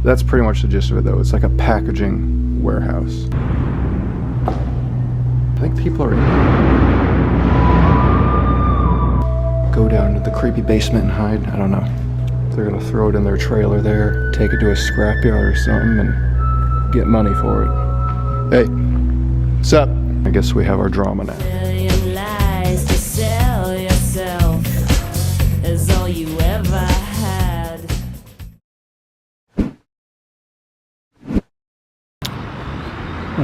That's pretty much the gist of it though. It's like a packaging warehouse. I think people are go down to the creepy basement and hide. I don't know. They're gonna throw it in their trailer there, take it to a scrapyard or something, and get money for it. Hey, what's up? I guess we have our drama now. Million lies to sell yourself is all you ever had.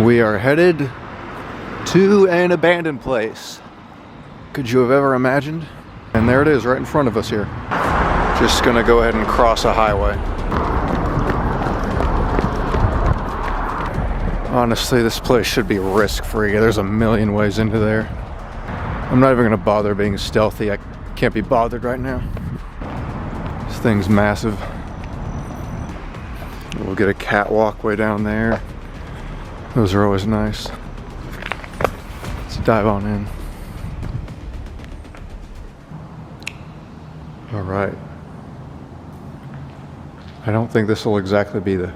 We are headed to an abandoned place. Could you have ever imagined? And there it is, right in front of us here. Just gonna go ahead and cross a highway. Honestly, this place should be risk-free. There's a million ways into there. I'm not even gonna bother being stealthy. I can't be bothered right now. This thing's massive. We'll get a catwalk way down there. Those are always nice. Let's dive on in. All right. I don't think this will exactly be the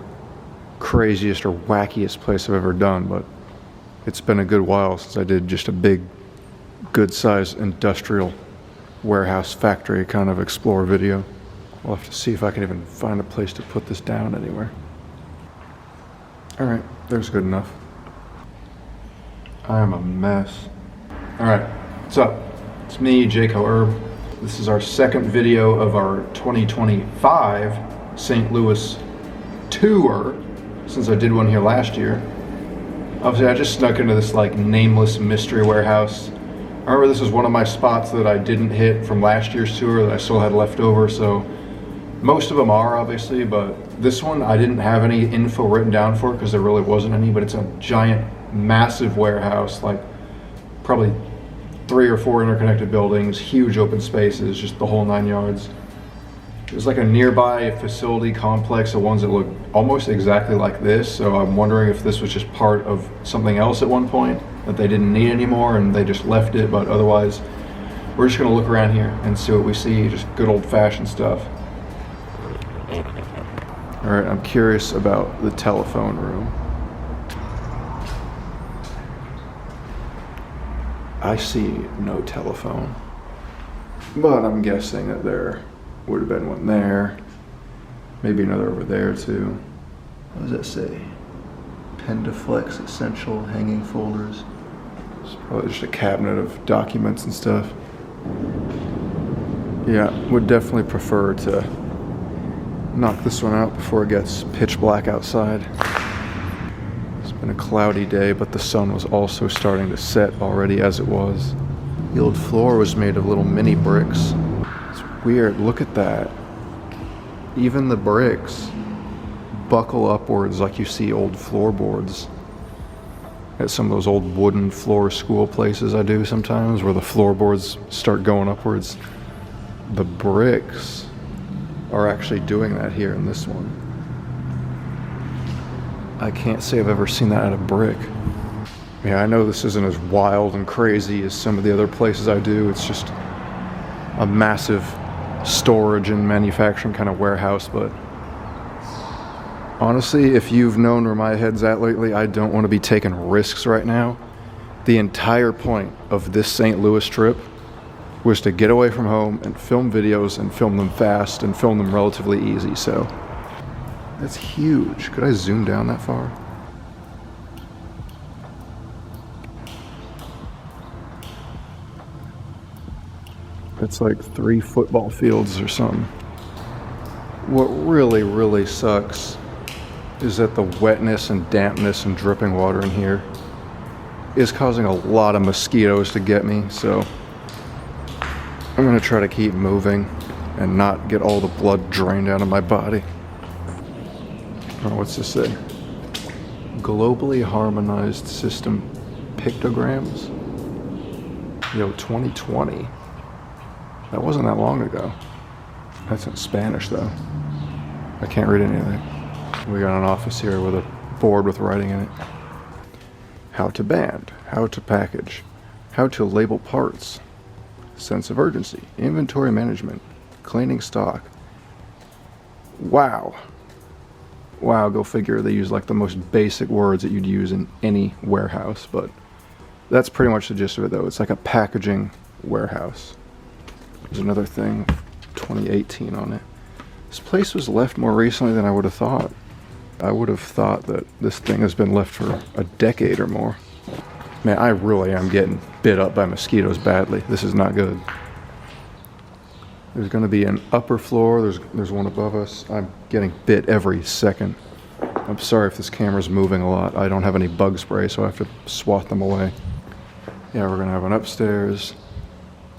craziest or wackiest place I've ever done, but it's been a good while since I did just a big, good-sized industrial warehouse factory kind of explore video. We'll have to see if I can even find a place to put this down anywhere. All right, there's good enough. I am a mess. All right, what's up? It's me, JaredCokerUrbex. This is our second video of our 2025 St. Louis tour, since I did one here last year. Obviously, I just snuck into this like nameless mystery warehouse. I remember this was one of my spots that I didn't hit from last year's tour that I still had left over, so most of them are obviously, but this one I didn't have any info written down for because there really wasn't any, but it's a giant, massive warehouse, like probably 3 or 4 interconnected buildings, huge open spaces, just the whole 9 yards. There's like a nearby facility complex of ones that look almost exactly like this, so I'm wondering if this was just part of something else at one point that they didn't need anymore and they just left it, but otherwise we're just gonna look around here and see what we see, just good old-fashioned stuff. All right, I'm curious about the telephone room. I see no telephone, but I'm guessing that there would have been one there, maybe another over there too. What does that say? Pendaflex Essential Hanging Folders. It's probably just a cabinet of documents and stuff. Yeah, would definitely prefer to knock this one out before it gets pitch black outside. It's been a cloudy day, but the sun was also starting to set already as it was. The old floor was made of little mini bricks. It's weird, look at that. Even the bricks buckle upwards like you see old floorboards at some of those old wooden floor school places I do sometimes, where the floorboards start going upwards. The bricks are actually doing that here in this one. I can't say I've ever seen that out of brick. Yeah, I know this isn't as wild and crazy as some of the other places I do. It's just a massive storage and manufacturing kind of warehouse, but honestly, if you've known where my head's at lately, I don't want to be taking risks right now. The entire point of this St. Louis trip was to get away from home and film videos and film them fast and film them relatively easy, so that's huge. Could I zoom down that far? It's like 3 football fields or something. What really, really sucks is that the wetness and dampness and dripping water in here is causing a lot of mosquitoes to get me, so I'm gonna try to keep moving and not get all the blood drained out of my body. Oh, what's this say? Globally harmonized system pictograms? Yo, 2020. That wasn't that long ago. That's in Spanish though. I can't read anything. We got an office here with a board with writing in it. How to band, how to package, how to label parts, sense of urgency, inventory management, cleaning stock. Wow. wow, go figure, they use like the most basic words that you'd use in any warehouse, but that's pretty much the gist of it though. It's like a packaging warehouse. There's another thing, 2018 on it. This place was left more recently than I would have thought. I would have thought that this thing has been left for a decade or more. Man, I really am getting bit up by mosquitoes badly. This is not good. There's going to be an upper floor. There's one above us. I'm getting bit every second. I'm sorry if this camera's moving a lot. I don't have any bug spray, so I have to swat them away. Yeah, we're going to have an upstairs.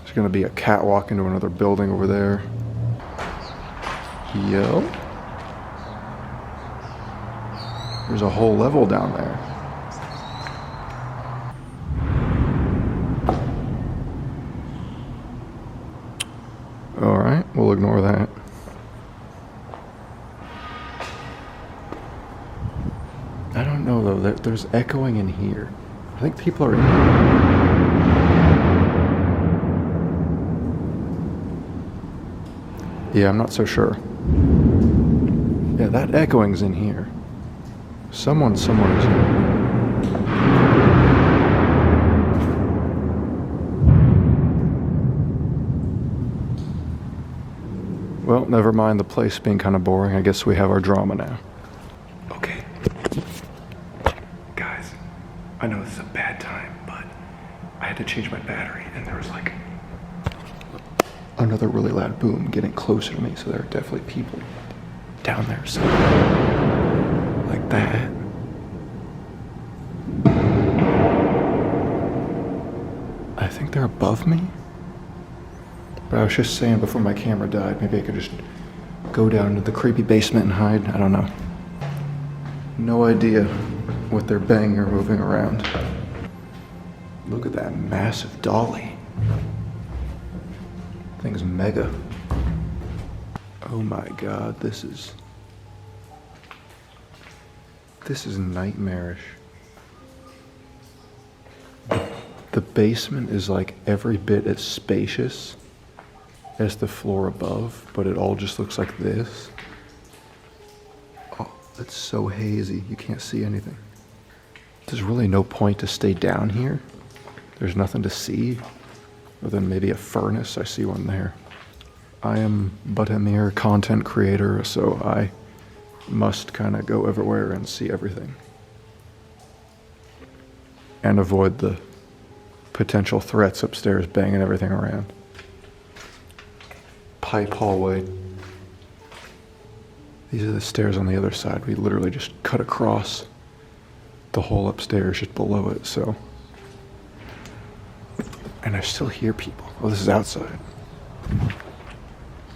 There's going to be a catwalk into another building over there. Yo. There's a whole level down there. Alright, we'll ignore that. I don't know though, there's echoing in here. I think people are in here. Yeah, I'm not so sure. Yeah, that echoing's in here. Someone is here. Well, never mind the place being kind of boring. I guess we have our drama now. Okay. Guys, I know this is a bad time, but I had to change my battery, and there was like another really loud boom getting closer to me, so there are definitely people down there somewhere. Like that. I think they're above me. But I was just saying before my camera died, maybe I could just go down into the creepy basement and hide. I don't know. No idea what they're banging or moving around. Look at that massive dolly. Thing's mega. Oh my god, this is nightmarish. The basement is like every bit as spacious as the floor above, but it all just looks like this. Oh, it's so hazy, you can't see anything. There's really no point to stay down here. There's nothing to see, other than maybe a furnace. I see one there. I am but a mere content creator, so I must kind of go everywhere and see everything. And avoid the potential threats upstairs banging everything around. Pipe hallway. These are the stairs on the other side. We literally just cut across the whole upstairs just below it, so. And I still hear people. Oh, this is outside.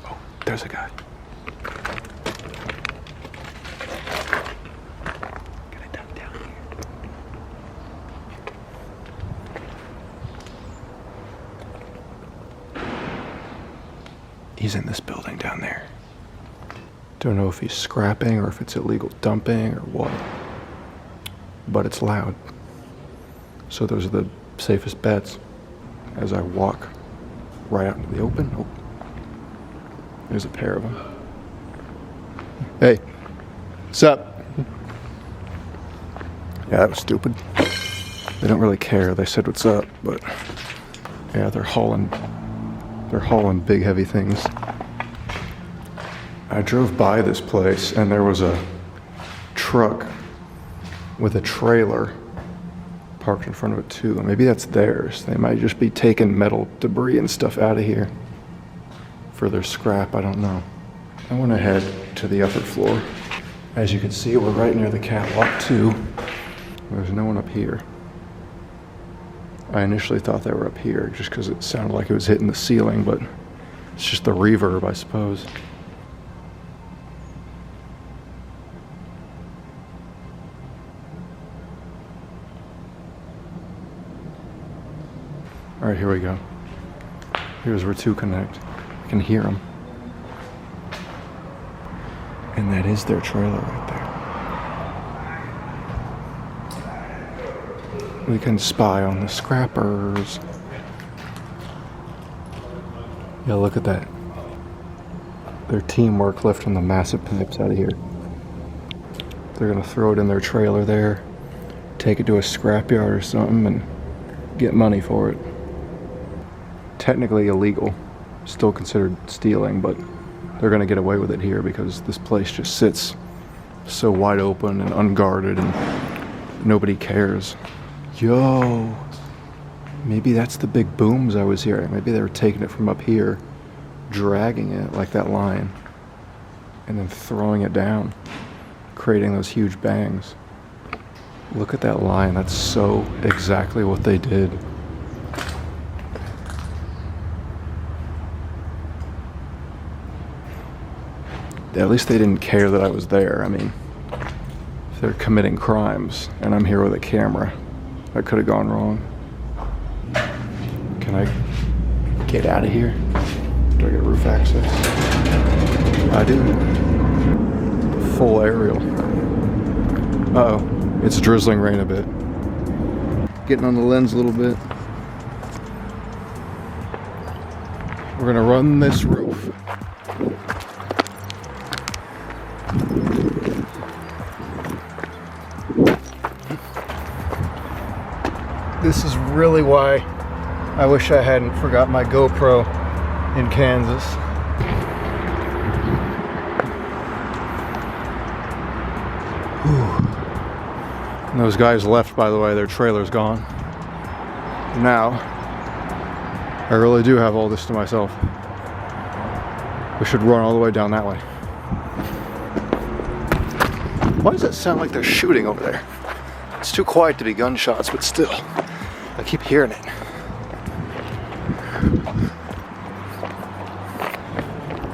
Oh, there's a guy. Gonna duck down here. He's in this building down there. Don't know if he's scrapping or if it's illegal dumping or what. But it's loud. So those are the safest bets as I walk right out into the open. Oh, there's a pair of them. Hey, what's up? Yeah, that was stupid. They don't really care. They said what's up, but yeah, they're hauling big heavy things. I drove by this place and there was a truck with a trailer parked in front of it too. Maybe that's theirs. They might just be taking metal debris and stuff out of here for their scrap. I don't know. I went ahead to the upper floor. As you can see, we're right near the catwalk too. There's no one up here. I initially thought they were up here just because it sounded like it was hitting the ceiling, but it's just the reverb, I suppose. All right, here we go. Here's where two connect. I can hear them. And that is their trailer right there. We can spy on the scrappers. Yeah, look at that. Their teamwork lifting the massive pipes out of here. They're gonna throw it in their trailer there, take it to a scrapyard or something, and get money for it. Technically illegal, still considered stealing, but they're gonna get away with it here because this place just sits so wide open and unguarded and nobody cares. Yo, maybe that's the big booms I was hearing. Maybe they were taking it from up here, dragging it like that line, and then throwing it down, creating those huge bangs. Look at that line, that's so exactly what they did. At least they didn't care that I was there. I mean, if they're committing crimes and I'm here with a camera, that could have gone wrong. Can I get out of here? Do I get roof access? I do. Full aerial. Uh-oh, it's drizzling rain a bit. Getting on the lens a little bit. We're gonna run this roof. This is really why I wish I hadn't forgot my GoPro in Kansas. Whew. And those guys left, by the way, their trailer's gone. Now, I really do have all this to myself. We should run all the way down that way. Why does it sound like they're shooting over there? It's too quiet to be gunshots, but still, I keep hearing it.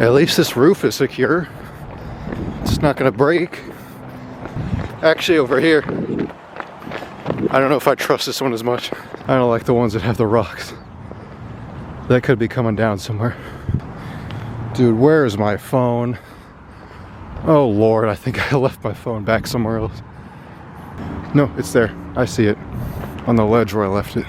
At least this roof is secure. It's not gonna break. Actually, over here, I don't know if I trust this one as much. I don't like the ones that have the rocks. That could be coming down somewhere. Dude, where is my phone? Oh Lord, I think I left my phone back somewhere else. No, it's there. I see it on the ledge where I left it.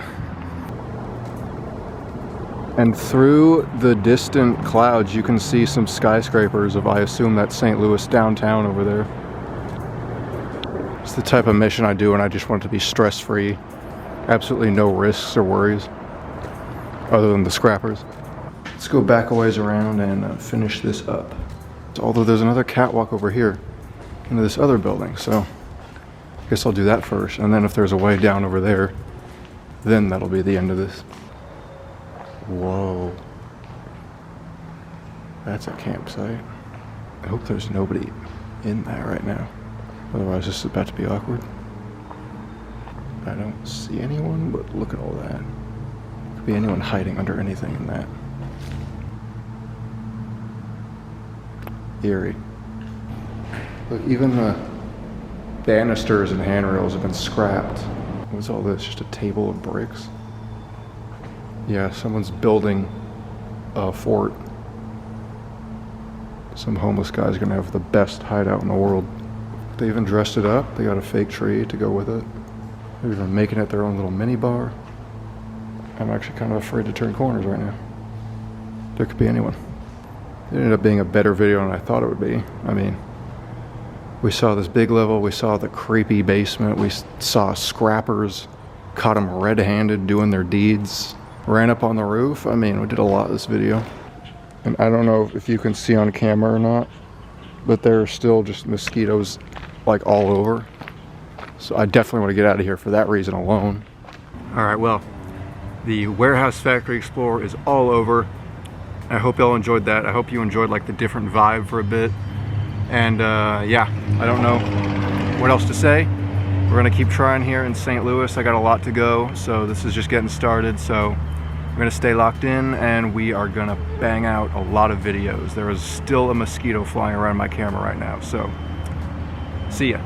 And through the distant clouds, you can see some skyscrapers of, I assume that's St. Louis downtown over there. It's the type of mission I do, and I just want it to be stress-free. Absolutely no risks or worries, other than the scrappers. Let's go back a ways around and finish this up. Although there's another catwalk over here into this other building, so I guess I'll do that first, and then if there's a way down over there, then that'll be the end of this. Whoa. That's a campsite. I hope there's nobody in that right now. Otherwise this is about to be awkward. I don't see anyone, but look at all that. Could be anyone hiding under anything in that. Eerie. Look, even the banisters and handrails have been scrapped. What's all this? Just a table of bricks? Yeah, someone's building a fort. Some homeless guy's gonna have the best hideout in the world. They even dressed it up. They got a fake tree to go with it. They're even making it their own little mini bar. I'm actually kind of afraid to turn corners right now. There could be anyone. It ended up being a better video than I thought it would be. I mean, we saw this big level, we saw the creepy basement, we saw scrappers, caught them red-handed doing their deeds, ran up on the roof. I mean, we did a lot of this video. And I don't know if you can see on camera or not, but there are still just mosquitoes like all over. So I definitely want to get out of here for that reason alone. All right, well, the Warehouse Factory Explorer is all over. I hope y'all enjoyed that. I hope you enjoyed like the different vibe for a bit. And yeah, I don't know what else to say. We're gonna keep trying here in St. Louis. I got a lot to go, so this is just getting started. So we're gonna stay locked in and we are gonna bang out a lot of videos. There is still a mosquito flying around my camera right now, so see ya.